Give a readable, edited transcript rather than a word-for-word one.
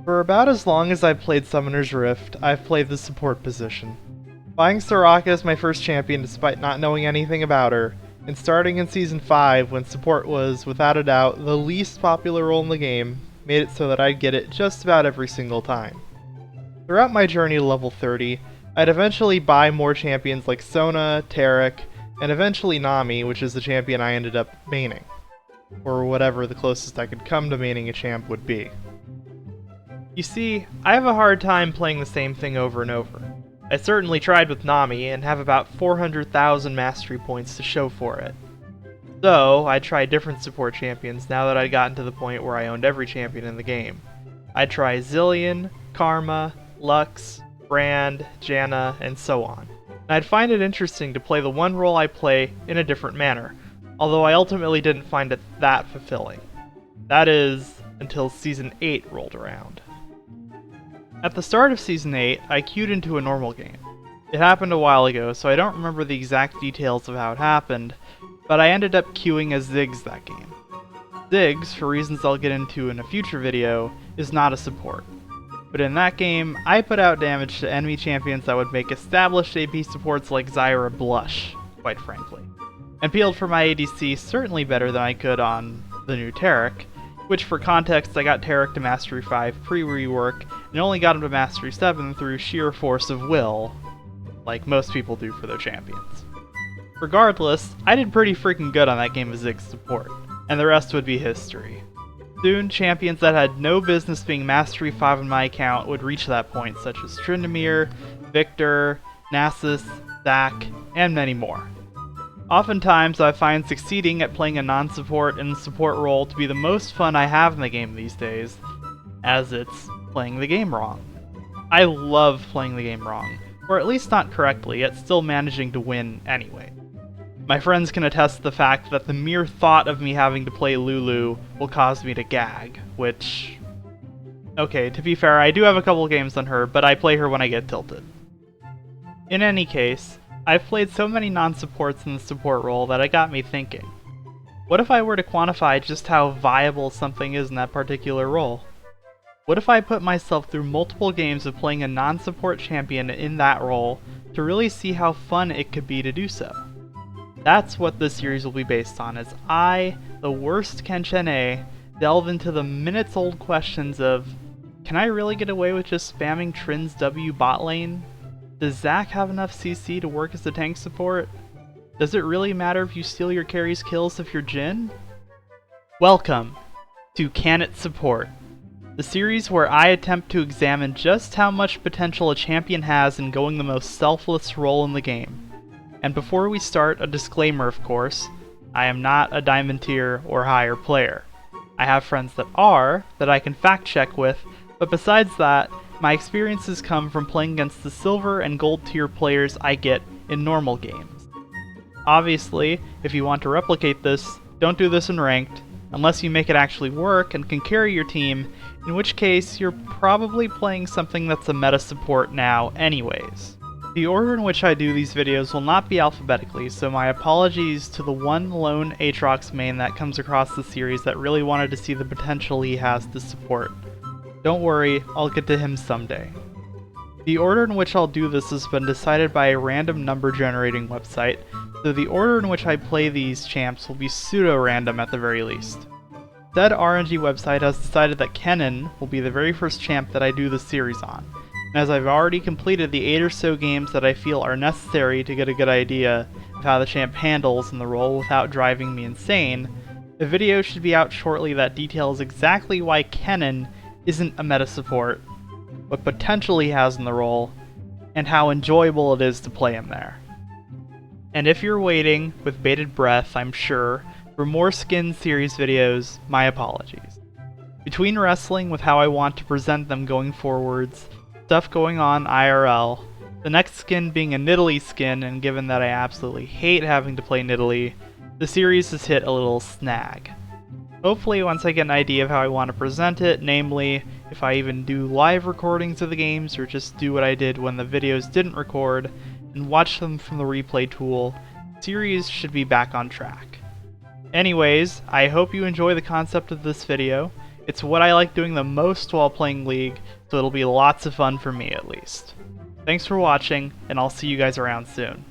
For about as long as I've played Summoner's Rift, I've played the support position. Buying Soraka as my first champion despite not knowing anything about her, and starting in Season 5 when support was, without a doubt, the least popular role in the game, made it so that I'd get it just about every single time. Throughout my journey to level 30, I'd eventually buy more champions like Sona, Taric, and eventually Nami, which is the champion I ended up maining. Or whatever the closest I could come to maining a champ would be. You see, I have a hard time playing the same thing over and over. I certainly tried with Nami, and have about 400,000 mastery points to show for it. So, I tried different support champions now that I'd gotten to the point where I owned every champion in the game. I'd try Zillion, Karma, Lux, Brand, Janna, and so on. And I'd find it interesting to play the one role I play in a different manner, although I ultimately didn't find it that fulfilling. That is, until Season 8 rolled around. At the start of Season 8, I queued into a normal game. It happened a while ago, so I don't remember the exact details of how it happened, but I ended up queuing as Ziggs that game. Ziggs, for reasons I'll get into in a future video, is not a support. But in that game, I put out damage to enemy champions that would make established AP supports like Zyra blush, quite frankly. And peeled for my ADC certainly better than I could on the new Taric, which for context I got Taric to Mastery 5 pre-rework, and only got him to Mastery 7 through sheer force of will, like most people do for their champions. Regardless, I did pretty freaking good on that game as Ziggs support, and the rest would be history. Soon, champions that had no business being Mastery 5 in my account would reach that point, such as Tryndamere, Victor, Nasus, Zac, and many more. Oftentimes, I find succeeding at playing a non-support in the support role to be the most fun I have in the game these days, as it's playing the game wrong. I love playing the game wrong, or at least not correctly, yet still managing to win anyway. My friends can attest to the fact that the mere thought of me having to play Lulu will cause me to gag, which... Okay, to be fair, I do have a couple games on her, but I play her when I get tilted. In any case, I've played so many non-supports in the support role that it got me thinking. What if I were to quantify just how viable something is in that particular role? What if I put myself through multiple games of playing a non-support champion in that role to really see how fun it could be to do so? That's what this series will be based on, as I, the worst Kenshane, delve into the minutes-old questions of, can I really get away with just spamming Trin's W bot lane? Does Zac have enough CC to work as a tank support? Does it really matter if you steal your carry's kills if you're Jhin? Welcome to Can It Support, the series where I attempt to examine just how much potential a champion has in going the most selfless role in the game. And before we start, a disclaimer of course, I am not a diamond tier or higher player. I have friends that are, that I can fact check with, but besides that, my experiences come from playing against the silver and gold tier players I get in normal games. Obviously, if you want to replicate this, don't do this in ranked, unless you make it actually work and can carry your team, in which case you're probably playing something that's a meta support now anyways. The order in which I do these videos will not be alphabetically, so my apologies to the one lone Aatrox main that comes across the series that really wanted to see the potential he has to support. Don't worry, I'll get to him someday. The order in which I'll do this has been decided by a random number generating website, so the order in which I play these champs will be pseudo-random at the very least. Said RNG website has decided that Kennen will be the very first champ that I do this series on, and as I've already completed the 8 or so games that I feel are necessary to get a good idea of how the champ handles in the role without driving me insane, a video should be out shortly that details exactly why Kennen isn't a meta support, what potential he has in the role, and how enjoyable it is to play him there. And if you're waiting, with bated breath I'm sure, for more skin series videos, my apologies. Between wrestling with how I want to present them going forwards, stuff going on IRL, the next skin being a Nidalee skin, and given that I absolutely hate having to play Nidalee, the series has hit a little snag. Hopefully once I get an idea of how I want to present it, namely, if I even do live recordings of the games or just do what I did when the videos didn't record, and watch them from the replay tool, the series should be back on track. Anyways, I hope you enjoy the concept of this video. It's what I like doing the most while playing League, so it'll be lots of fun for me at least. Thanks for watching, and I'll see you guys around soon.